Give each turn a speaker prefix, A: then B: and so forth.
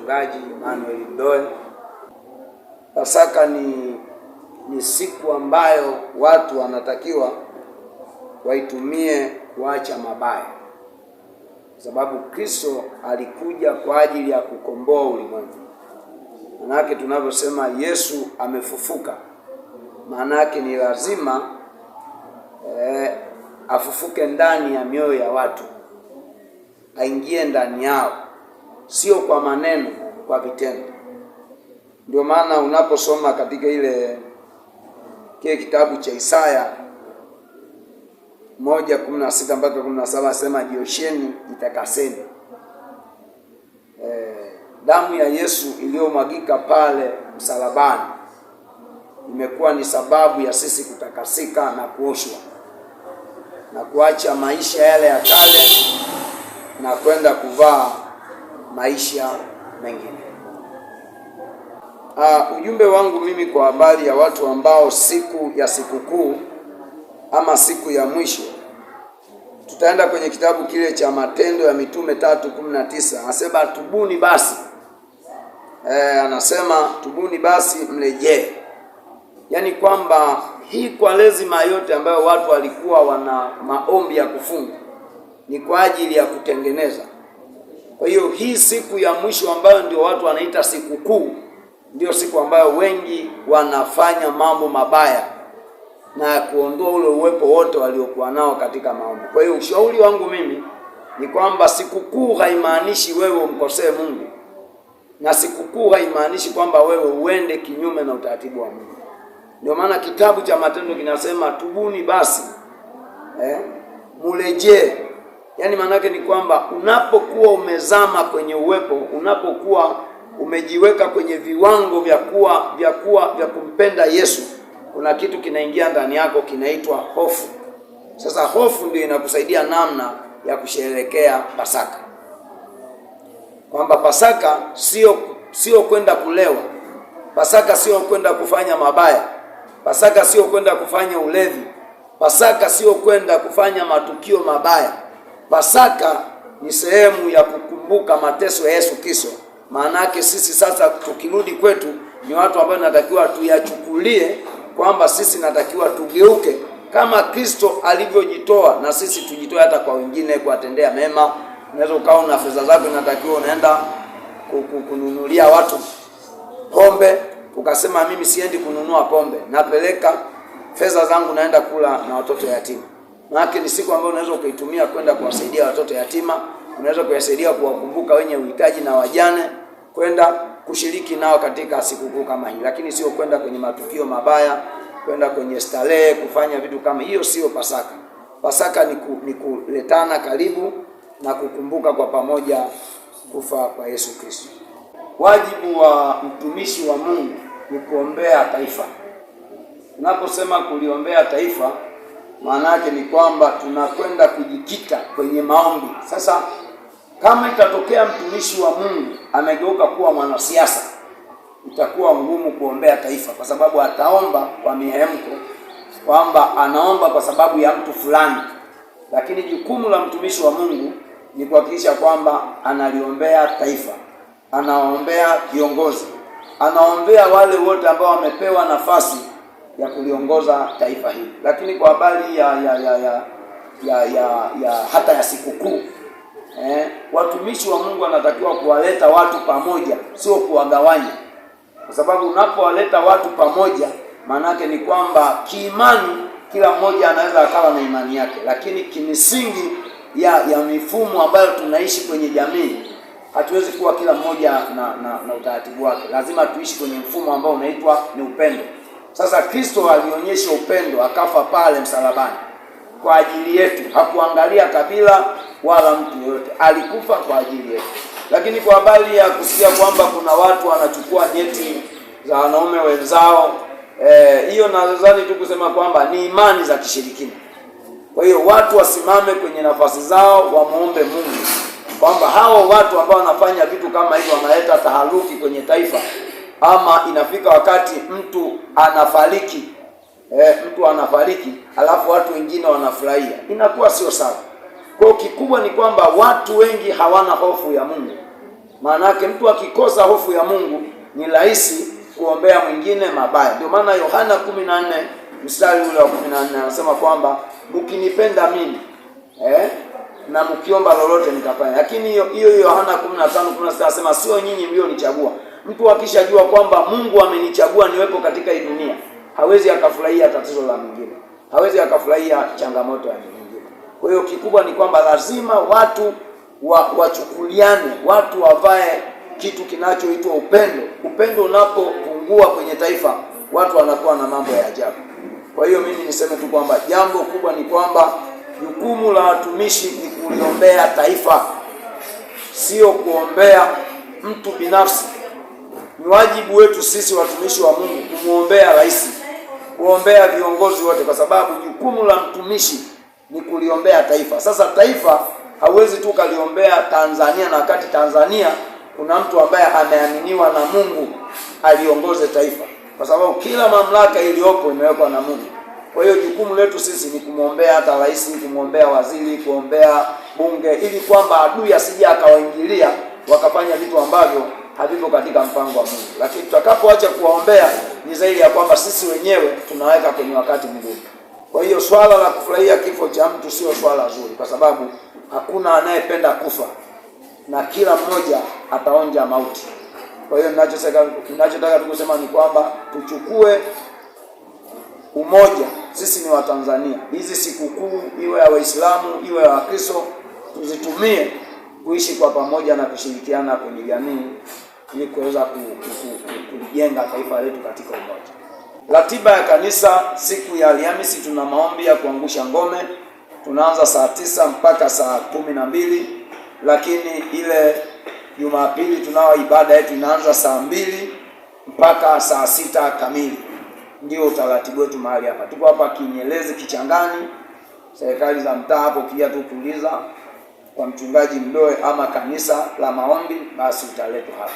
A: mchungaji Emmanuel Mdoe. Pasaka ni siku ambayo watu wanatakiwa waitumie kuacha mabaya, sababu Kristo alikuja kwa ajili ya kukomboa ulimwengu. Maana tunavyosema Yesu amefufuka, maana ni lazima afufuke ndani ya mioyo ya watu, aingie ndani yao, sio kwa maneno, kwa vitendo. Ndio maana unaposoma katika kile kitabu cha Isaya 1:16 mpaka 17 asema jiosheni, itakaseni. Damu ya Yesu iliyomwagika pale msalabani imekuwa ni sababu ya sisi kutakasika na kuoshwa na kuacha maisha yale ya kale na kwenda kuvaa maisha mengine. Ujumbe wangu mimi kwa habari ya watu ambao siku ya sikukuu ama siku ya mwisho, tutaenda kwenye kitabu kile cha Matendo ya Mitume 3:19. Anasema tubuni basi. Anasema tubuni basi mrejee. Yaani kwamba hii kwa lazima yote ambayo watu walikuwa wana maombi ya kufunga ni kwa ajili ya kutengeneza. Kwa hiyo hii siku ya mwisho ambayo ndio watu wanaita sikukuu, ndio siku ambayo wengi wanafanya mambo mabaya na kuondoa ule uwepo wote waliokuwa nao katika maombi. Kwa hiyo ushauri wangu mimi ni kwamba sikukuu haimaanishi wewe umkosee Mungu, na sikukuu haimaanishi kwamba wewe uende kinyume na utaratibu wa Mungu. Ndio maana kitabu cha Matendo kinasema tubuni basi, murejee. Yaani maana yake ni kwamba unapokuwa umezama kwenye uwepo, unapokuwa umejiweka kwenye viwango vya kumpenda Yesu, kuna kitu kinaingia ndani yako kinaitwa hofu. Sasa hofu ndio inakusaidia namna ya kusherehekea Pasaka. Kwamba Pasaka sio kwenda kulewa. Pasaka sio kwenda kufanya mabaya. Pasaka sio kwenda kufanya ulevi. Pasaka sio kwenda kufanya matukio mabaya. Pasaka ni sehemu ya kukumbuka mateso ya Yesu Kristo. Maana yake sisi sasa tukirudi kwetu ni watu ambao natakiwa tuyachukulie kwamba sisi natakiwa tugeuke kama Kristo alivyojitoa, na sisi tujitoe hata kwa wengine, kuwatendea mema. Unaweza ukawa na fedha zako, natakiwa unaenda kununulia watu pombe, ukasema mimi siendi kununua pombe, napeleka fedha zangu naenda kula na watoto yatima. Maana ni siku ambayo unaweza ukaitumia kwenda kuwasaidia watoto yatima, unaweza kuyasaidia kuwakumbuka wenye uhitaji na wajane, kwenda kushiriki nao katika sikukuu kama hii. Lakini sio kwenda kwenye matukio mabaya, kwenda kwenye starehe, kufanya vitu kama hiyo. Sio Pasaka. Pasaka ni kuletana karibu na kukumbuka kwa pamoja kufa kwa Yesu Kristo. Wajibu wa mtumishi wa Mungu ni kuombea taifa. Unaposema kuliombea taifa, maana yake ni kwamba tunakwenda kujikita kwenye maombi. Sasa kama itatokea mtumishi wa Mungu amegeuka kuwa mwanasiasa, itakuwa ngumu kuombea taifa, kwa sababu ataomba kwa mihemko, kwamba anaomba kwa sababu ya mtu fulani. Lakini jukumu la mtumishi wa Mungu ni kuhakikisha kwamba analiombea taifa, anaombea viongozi, anaombea wale wote ambao wamepewa nafasi ya kuliongoza taifa hili. Lakini kwa habari hata ya sikukuu, watumishi wa Mungu wanatakiwa kuwaleta watu pamoja, sio kuwagawanya. Kwa sababu unapowaleta watu pamoja, maana yake ni kwamba kiimani kila mmoja anaweza akawa na imani yake, lakini kimisingi ya mifumo ambayo tunaishi kwenye jamii, hatuwezi kuwa kila mmoja na utaratibu wake. Lazima tuishi kwenye mfumo ambao unaitwa ni upendo. Sasa Kristo alionyesha upendo, akafa pale msalabani kwa ajili yetu. Hakuangalia kabila wala mtu yoyote, alikufa kwa ajili yetu. Lakini kwa habari ya kusikia kwamba kuna watu wanachukua nyeti za wanaume wenzao, hiyo nadhani tu kusema kwamba ni imani za kishirikina. Kwa hiyo watu wasimame kwenye nafasi zao, wamuombe Mungu kwamba hao watu ambao wanafanya vitu kama hivyo wanaleta taharuki kwenye taifa, ama inafika wakati mtu anafariki, alafu watu wengine wanafurahia, inakuwa sio sawa. Kwa kikubwa ni kwamba watu wengi hawana hofu ya Mungu, Maana yake mtu akikosa hofu ya Mungu ni rahisi kuombea mwingine mabaya. Ndio maana Yohana 14 mstari ule wa 14 anasema kwamba mkinipenda mimi na mkiomba lolote nitafanya. Lakini hiyo Yohana 15:16 anasema sio nyinyi mlionichagua. Mtu akishajua kwamba Mungu amenichagua niwepo katika hii dunia, hawezi akafurahia tatizo la mwingine, hawezi akafurahia changamoto ya mwingine. Kwa hiyo kikubwa ni kwamba lazima watu wachukuliane, watu wavae kitu kinachoitwa upendo. Upendo unapopungua kwenye taifa, watu wanakuwa na mambo ya ajabu. Kwa hiyo mimi niseme tu kwamba jambo kubwa ni kwamba jukumu la watumishi ni kuliombea taifa, sio kuombea mtu binafsi. Ni wajibu wetu sisi watumishi wa Mungu kumuombea rais, kuombea viongozi wote, kwa sababu jukumu la mtumishi ni kuliombea taifa. Sasa taifa hauwezi tu kaliombea Tanzania, na wakati Tanzania kuna mtu ambaye ameaminiwa na Mungu aliongoze taifa, kwa sababu kila mamlaka iliyopo imewekwa na Mungu. Kwa hiyo jukumu letu sisi ni kumwombea hata rais, kumwombea waziri, kuombea bunge, ili kwamba adui asije akawaingilia wakafanya vitu ambavyo havipo katika mpango wa Mungu. Lakini tutakapoacha kuwaombea, ni zaidi ya kwamba sisi wenyewe tunaweka kwenye wakati mgumu. Kwa hiyo swala la kufurahia kifo cha mtu sio swala zuri, kwa sababu hakuna anayependa kufa na kila mmoja ataonja mauti. Kwa hiyo ninachotaka kusema ni kwamba tuchukue umoja. Sisi ni Watanzania. Hizi sikukuu, iwe ya Waislamu iwe ya Wakristo, tuzitumie kuishi kwa pamoja na kushirikiana kwenye jamii ili kuweza kujenga taifa letu katika umoja. Ratiba ya kanisa: siku ya Alhamisi tuna maombi ya kuangusha ngome, tunaanza saa 9 mpaka saa 12, lakini ile Jumapili tunao ibada yetu inaanza saa 2 mpaka saa 6 kamili. Ndio utaratibu wetu mahali hapa. Tuko hapa Kinyerezi Kichangani, serikali za mtaa hapo. Kia tu kuuliza kwa mchungaji Mdoe ama kanisa la maombi, basi utaletwa hapa.